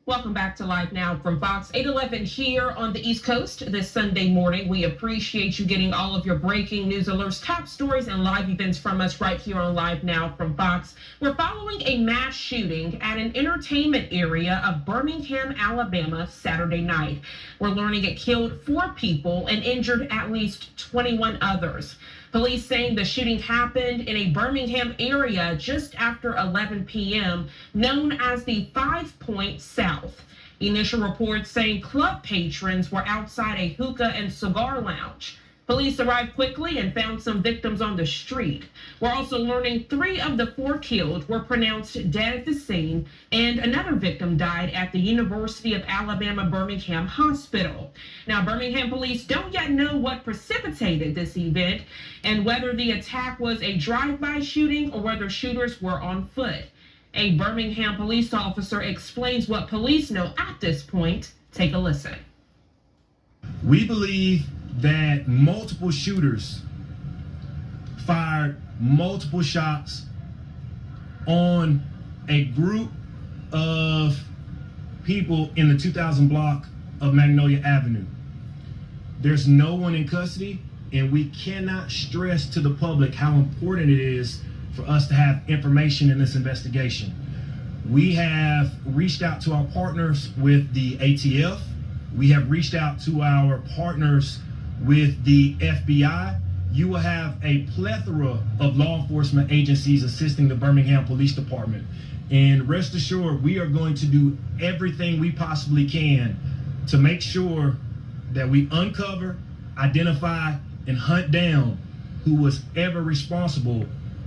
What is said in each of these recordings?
Welcome back to Live Now from Fox 811 here on the East Coast this Sunday morning. We appreciate you getting all of your breaking news alerts, top stories, and live events from us right here on Live Now from Fox. We're following a mass shooting at an entertainment area of Birmingham, Alabama, Saturday night. We're learning it killed 4 people and injured at least 21 others. Police saying the shooting happened in a Birmingham area just after 11 p.m., known as the 5 Point South. Initial reports saying club patrons were outside a hookah and cigar lounge. Police arrived quickly and found some victims on the street. We're also learning 3 of the 4 killed were pronounced dead at the scene, and another victim died at the University of Alabama Birmingham Hospital. Now, Birmingham police don't yet know what precipitated this event and whether the attack was a drive-by shooting or whether shooters were on foot. A Birmingham police officer explains what police know at this point. Take a listen. We believe that multiple shooters fired multiple shots on a group of people in the 2000 block of Magnolia Avenue. There's no one in custody, and we cannot stress to the public how important it is for us to have information in this investigation. We have reached out to our partners with the ATF. We have reached out to our partners with the FBI. You will have a plethora of law enforcement agencies assisting the Birmingham Police Department. And rest assured, we are going to do everything we possibly can to make sure that we uncover, identify, and hunt down who was ever responsible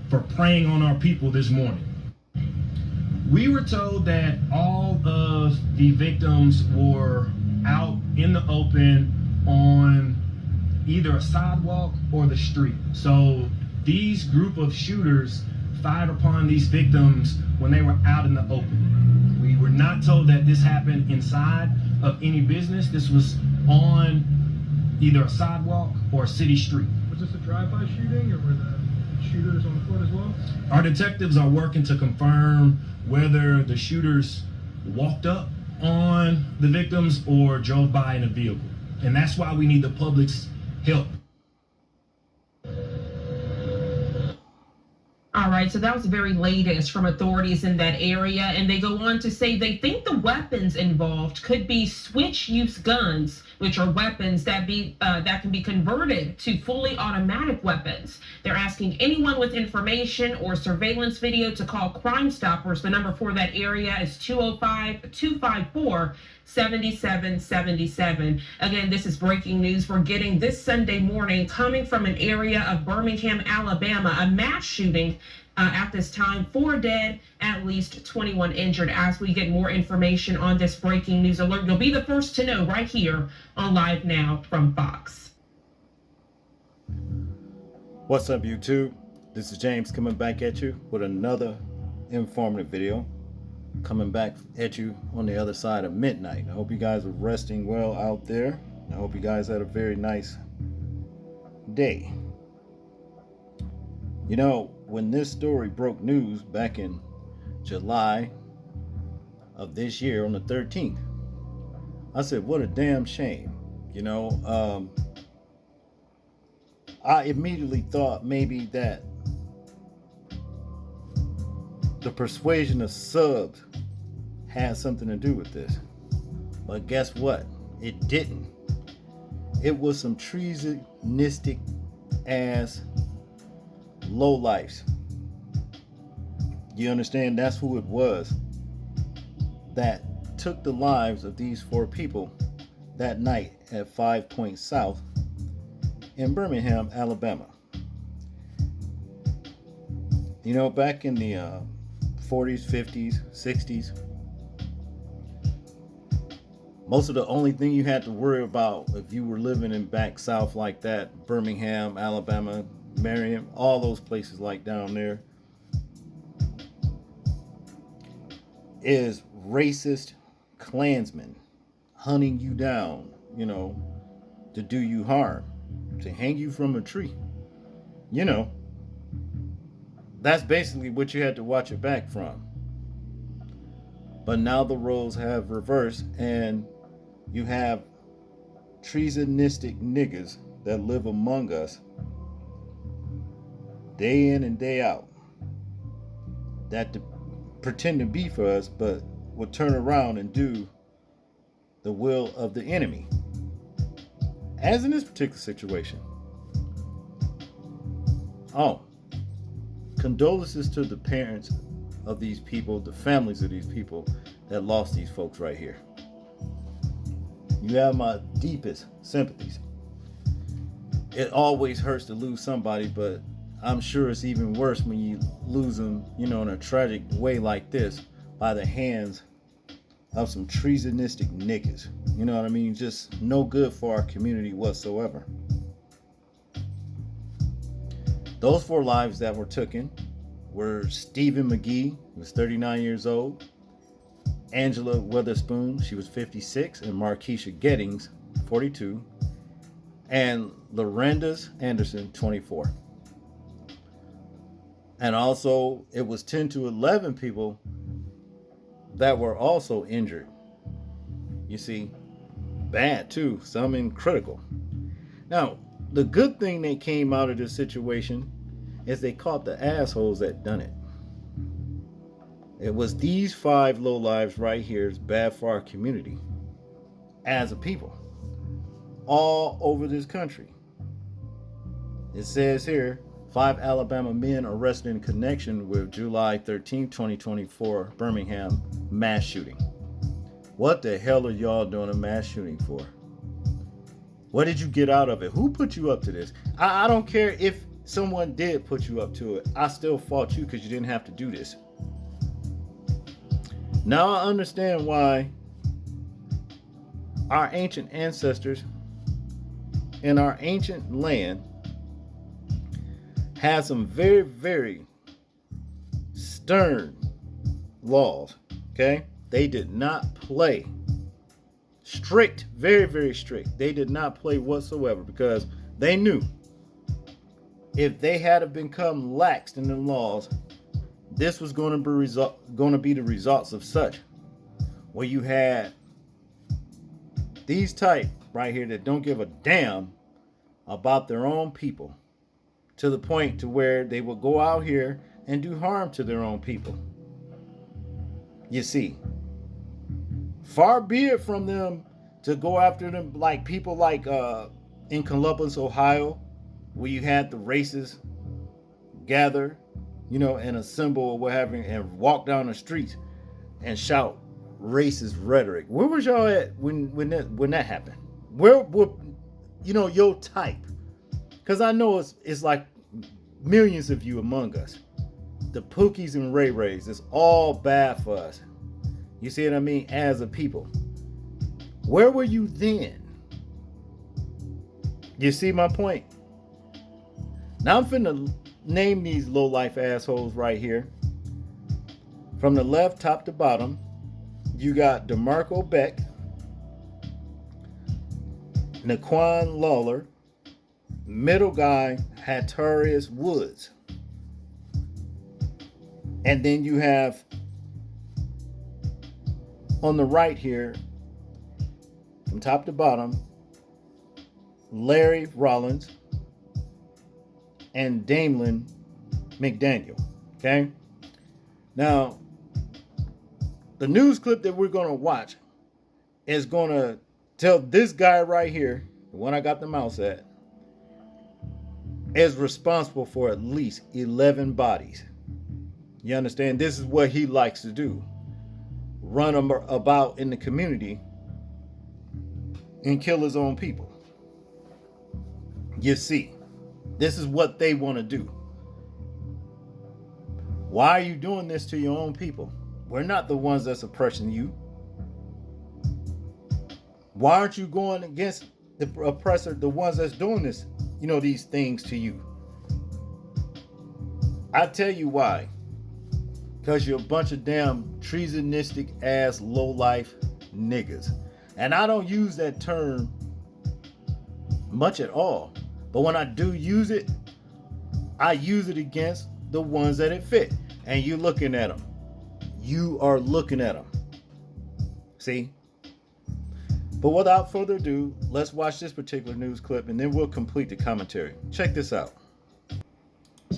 for preying on our people this morning. We were told that all of the victims were out in the open on either a sidewalk or the street. So these group of shooters fired upon these victims when they were out in the open. We were not told that this happened inside of any business. This was on either a sidewalk or a city street. Was this a drive-by shooting, or were the shooters on foot as well? Our detectives are working to confirm whether the shooters walked up on the victims or drove by in a vehicle. And that's why we need the public's help. All right, so that was the very latest from authorities in that area, and they go on to say they think the weapons involved could be switch-use guns, which are weapons that can be converted to fully automatic weapons. They're asking anyone with information or surveillance video to call Crime Stoppers. The number for that area is 205-254-7777. Again, this is breaking news we're getting this Sunday morning coming from an area of Birmingham, Alabama. A mass shooting at this time, 4 dead, at least 21 injured. As we get more information on this breaking news alert, you'll be the first to know right here on Live Now from Fox. What's up, YouTube? This is James coming back at you with another informative video. Coming back at you on the other side of midnight. I hope you guys are resting well out there. I hope you guys had a very nice day. You know, when this story broke news back in July of this year on the 13th, I said, what a damn shame. You know, I immediately thought maybe that the persuasion of subs had something to do with this. But guess what? It didn't. It was some treasonistic ass lowlifes. You understand? That's who it was that took the lives of these 4 people that night at 5 Point South in Birmingham, Alabama. You know, back in the 40s, 50s, 60s, most of the only thing you had to worry about if you were living in back south like that, Birmingham, Alabama, Marion, all those places like down there, is racist Klansmen hunting you down, you know, to do you harm, to hang you from a tree. You know, that's basically what you had to watch it back from. But now the roles have reversed, and you have treasonistic niggas that live among us day in and day out that pretend to be for us, but will turn around and do the will of the enemy, as in this particular situation. Oh, condolences to the parents of these people, the families of these people that lost these folks right here. You have my deepest sympathies. It always hurts to lose somebody, but I'm sure it's even worse when you lose them, in a tragic way like this by the hands of some treasonistic niggas. You know what I mean? Just no good for our community whatsoever. Those 4 lives that were taken were Stephen McGee, who was 39 years old, Angela Witherspoon, she was 56, and Markeisha Gettings, 42, and Lorenda's Anderson, 24. And also, it was 10 to 11 people that were also injured. You see, bad too, some in critical. Now, the good thing that came out of this situation is they caught the assholes that done it. It was these 5 lowlives right here is bad for our community as a people all over this country. It says here, 5 Alabama men arrested in connection with July 13, 2024 Birmingham mass shooting. What the hell are y'all doing a mass shooting for? What did you get out of it? Who put you up to this? I don't care if someone did put you up to it. I still fought you because you didn't have to do this. Now I understand why our ancient ancestors in our ancient land had some very, very stern laws, okay? They did not play. Strict, very, very strict. They did not play whatsoever because they knew if they had become laxed in the laws, this was going to be the results of such, where you had these type right here that don't give a damn about their own people, to the point to where they will go out here and do harm to their own people. You see, far be it from them to go after them like people like in Columbus, Ohio, where you had the races gather, and assemble or what have you, and walk down the streets and shout racist rhetoric. Where was y'all at when that happened? Where your type? Because I know it's like millions of you among us. The Pookies and Ray Rays, it's all bad for us. You see what I mean? As a people. Where were you then? You see my point? Now I'm finna name these low-life assholes right here. From the left, top to bottom, you got DeMarco Beck, Naquan Lawler, middle guy, Hatarius Woods. And then you have on the right here, from top to bottom, Larry Rollins and Damon McDaniel. Okay? Now, the news clip that we're going to watch is going to tell this guy right here, the one I got the mouse at, is responsible for at least 11 bodies. You understand? This is what he likes to do. Run about in the community and kill his own people. You see, this is what they want to do. Why are you doing this to your own people? We're not the ones that's oppressing you. Why aren't you going against the oppressor, the ones that's doing this, these things to you? I tell you why. Because you're a bunch of damn treasonistic ass low-life niggas. And I don't use that term much at all. But when I do use it, I use it against the ones that it fit. And you're looking at them. You are looking at them. See? But without further ado, let's watch this particular news clip and then we'll complete the commentary. Check this out.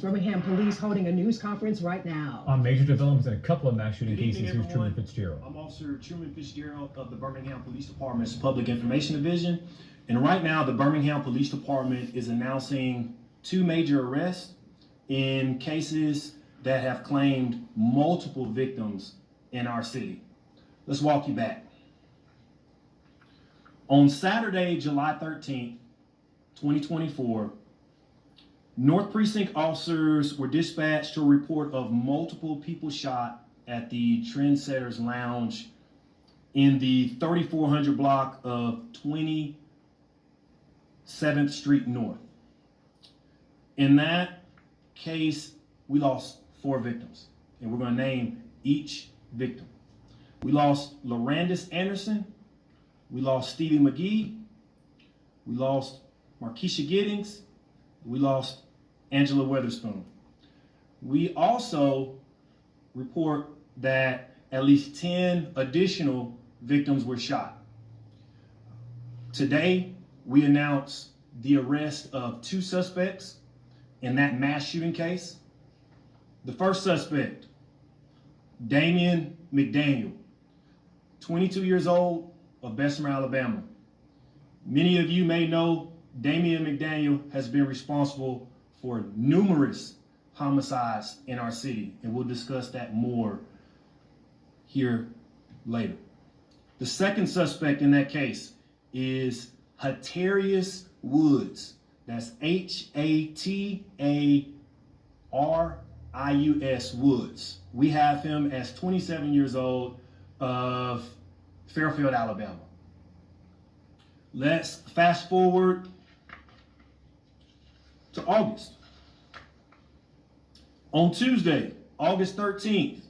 Birmingham police holding a news conference right now. On major developments in a couple of mass shooting Good evening, cases, here's everyone. Truman Fitzgerald. I'm Officer Truman Fitzgerald of the Birmingham Police Department's Public Information Division. And right now, the Birmingham Police Department is announcing 2 major arrests in cases that have claimed multiple victims in our city. Let's walk you back. On Saturday, July 13th, 2024, North Precinct officers were dispatched to a report of multiple people shot at the Trendsetters Lounge in the 3400 block of 27th Street North. In that case, we lost 4 victims, and we're going to name each victim. We lost Lorandis Anderson, we lost Stevie McGee, we lost Markeisha Giddings, we lost Angela Weatherspoon. We also report that at least 10 additional victims were shot. Today, we announce the arrest of 2 suspects in that mass shooting case. The first suspect, Damian McDaniel, 22 years old, of Bessemer, Alabama. Many of you may know Damian McDaniel has been responsible for numerous homicides in our city, and we'll discuss that more here later. The second suspect in that case is Hatarius Woods. That's Hatarius Woods. We have him as 27 years old of Fairfield, Alabama. Let's fast forward to August. On Tuesday, August 13th,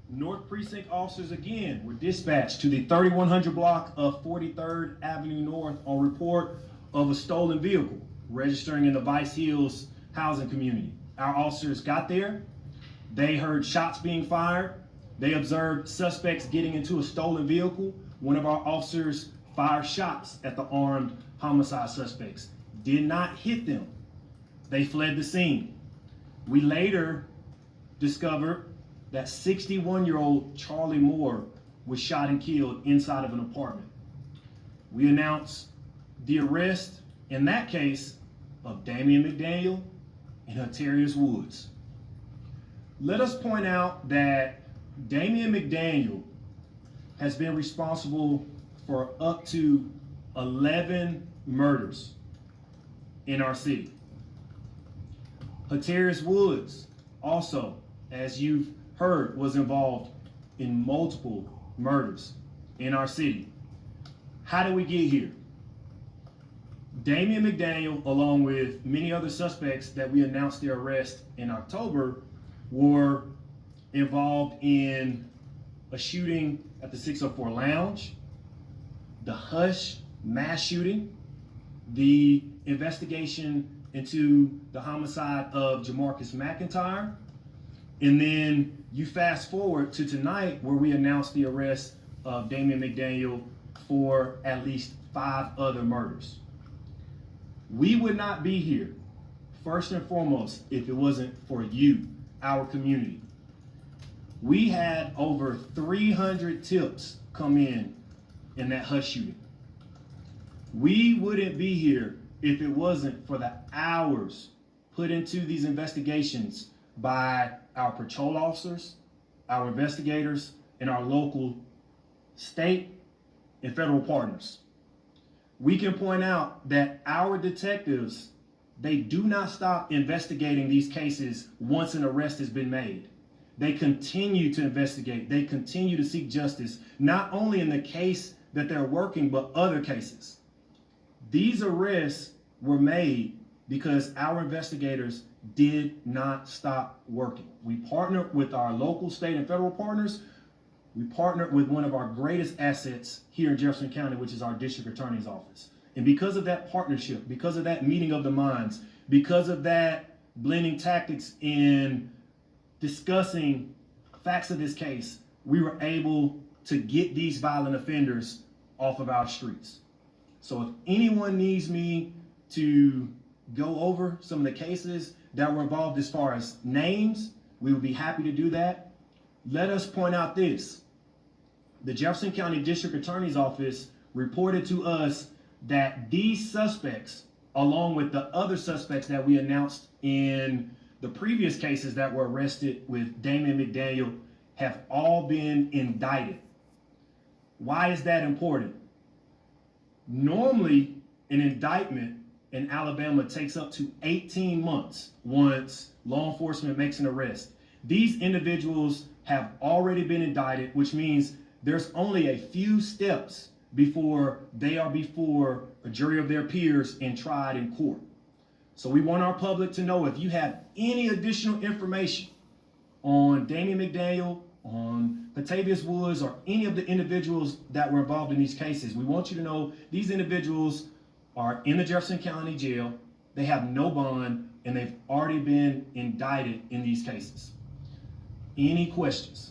North Precinct officers again were dispatched to the 3100 block of 43rd Avenue North on report of a stolen vehicle registering in the Vice Hills housing community. Our officers got there. They heard shots being fired. They observed suspects getting into a stolen vehicle. One of our officers fired shots at the armed homicide suspects. Did not hit them. They fled the scene. We later discovered that 61-year-old Charlie Moore was shot and killed inside of an apartment. We announced the arrest in that case of Damian McDaniel and Hatarius Woods. Let us point out that Damian McDaniel has been responsible for up to 11 murders in our city. Hatarius Woods also, as you've heard, was involved in multiple murders in our city. How did we get here? Damian McDaniel, along with many other suspects that we announced their arrest in October, were involved in a shooting at the 604 Lounge, the Hush mass shooting, the investigation into the homicide of Jamarcus McIntyre, and then you fast forward to tonight where we announced the arrest of Damian McDaniel for at least 5 other murders. We would not be here, first and foremost, if it wasn't for you, our community. We had over 300 tips come in that Hush shooting. We wouldn't be here if it wasn't for the hours put into these investigations by our patrol officers, our investigators, and our local, state, and federal partners. We can point out that our detectives, they do not stop investigating these cases once an arrest has been made. They continue to investigate. They continue to seek justice, not only in the case that they're working, but other cases. These arrests were made because our investigators did not stop working. We partnered with our local, state, and federal partners. We partnered with one of our greatest assets here in Jefferson County, which is our district attorney's office. And because of that partnership, because of that meeting of the minds, because of that blending tactics in discussing facts of this case, we were able to get these violent offenders off of our streets. So if anyone needs me to go over some of the cases that were involved as far as names, we would be happy to do that. Let us point out this. The Jefferson County District Attorney's Office reported to us that these suspects, along with the other suspects that we announced in the previous cases that were arrested with Damon McDaniel, have all been indicted. Why is that important? Normally, an indictment in Alabama takes up to 18 months once law enforcement makes an arrest. These individuals have already been indicted, which means there's only a few steps before they are before a jury of their peers and tried in court. So we want our public to know, if you have any additional information on Damon McDaniel, on Patavius Woods, or any of the individuals that were involved in these cases, we want you to know these individuals are in the Jefferson County Jail, they have no bond, and they've already been indicted in these cases. Any questions?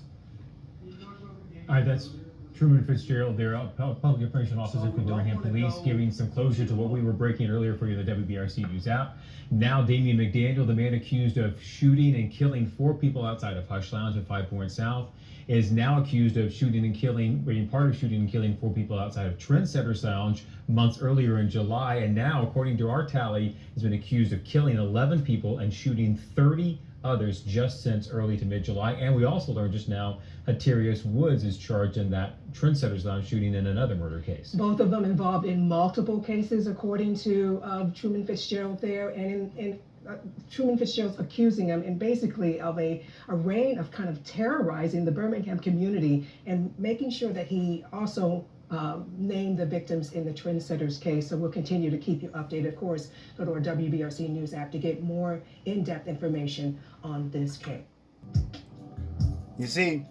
All right, that's Truman Fitzgerald, their public information officer for Birmingham Police, giving some closure to what we were breaking earlier for you in the WBRC News app. Now, Damien McDaniel, the man accused of shooting and killing 4 people outside of Hush Lounge in Five Points South, is now accused of shooting and killing, being part of shooting and killing 4 people outside of Trendsetters Lounge months earlier in July. And now, according to our tally, has been accused of killing 11 people and shooting 30 others just since early to mid-July. And we also learned just now Hatarius Woods is charged in that Trendsetters Lounge shooting in another murder case. Both of them involved in multiple cases, according to Truman Fitzgerald there. And Truman Fitzgerald's accusing him and basically of a reign of kind of terrorizing the Birmingham community and making sure that he also named the victims in the Trendsetters case. So we'll continue to keep you updated. Of course, go to our WBRC News app to get more in-depth information on this case. You see,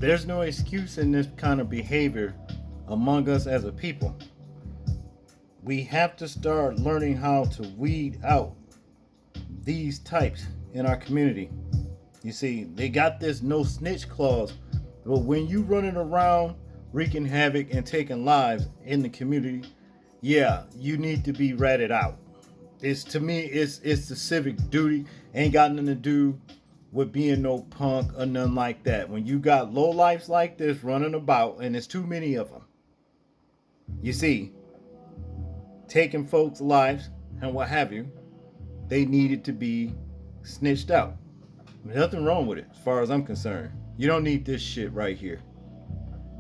there's no excuse in this kind of behavior among us as a people. We have to start learning how to weed out these types in our community. You see, they got this no snitch clause, but when you running around wreaking havoc and taking lives in the community, yeah, you need to be ratted out. To me, it's the civic duty. Ain't got nothing to do with being no punk or nothing like that. When you got low lifes like this running about, and there's too many of them, you see, taking folks' lives and what have you, they needed to be snitched out. There's nothing wrong with it as far as I'm concerned. You don't need this shit right here.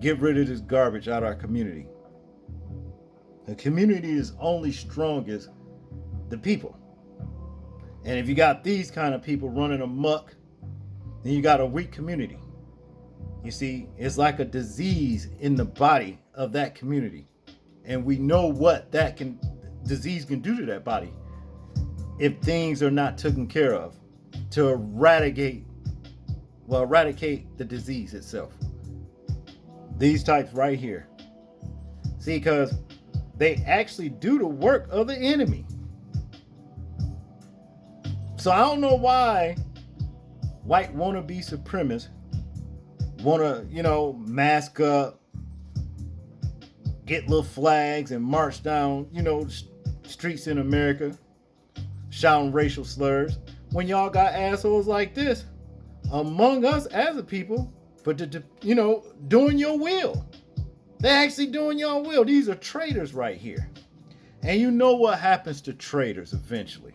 Get rid of this garbage out of our community. The community is only strong as the people. And if you got these kind of people running amok, then you got a weak community. You see, it's like a disease in the body of that community. And we know what that disease can do to that body if things are not taken care of to eradicate the disease itself. These types right here. See, because they actually do the work of the enemy. So I don't know why white wannabe supremacists want to, mask up, get little flags and march down, streets in America, shouting racial slurs, when y'all got assholes like this among us as a people, but doing your will. They're actually doing your will. These are traitors right here. And you know what happens to traitors eventually.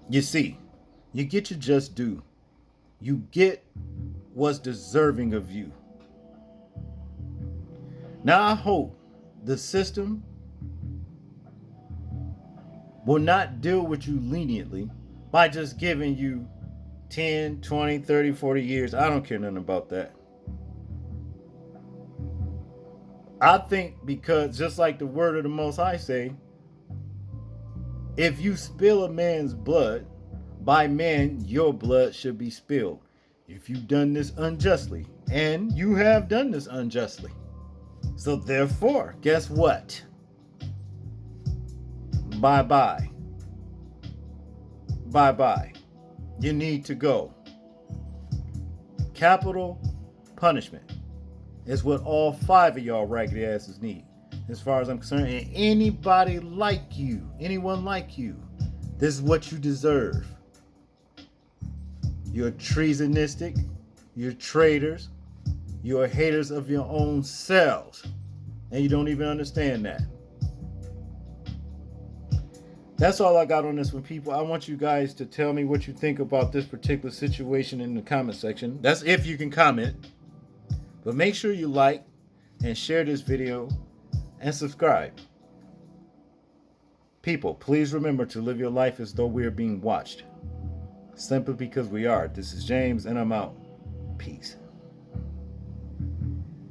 You see, you get your just due. You get what's deserving of you. Now I hope the system will not deal with you leniently by just giving you 10, 20, 30, 40 years. I don't care nothing about that. I think because just like the word of the Most High say, if you spill a man's blood, by man your blood should be spilled. If you've done this unjustly, and you have done this unjustly. So therefore, guess what? Bye-bye. Bye-bye. You need to go. Capital punishment. It's what all 5 of y'all raggedy asses need, as far as I'm concerned. And anybody like you, anyone like you, this is what you deserve. You're treasonistic, you're traitors, you're haters of your own selves, and you don't even understand that. That's all I got on this one, people. I want you guys to tell me what you think about this particular situation in the comment section. That's if you can comment. But make sure you like and share this video and subscribe. People, please remember to live your life as though we are being watched. Simply because we are. This is James, and I'm out. Peace.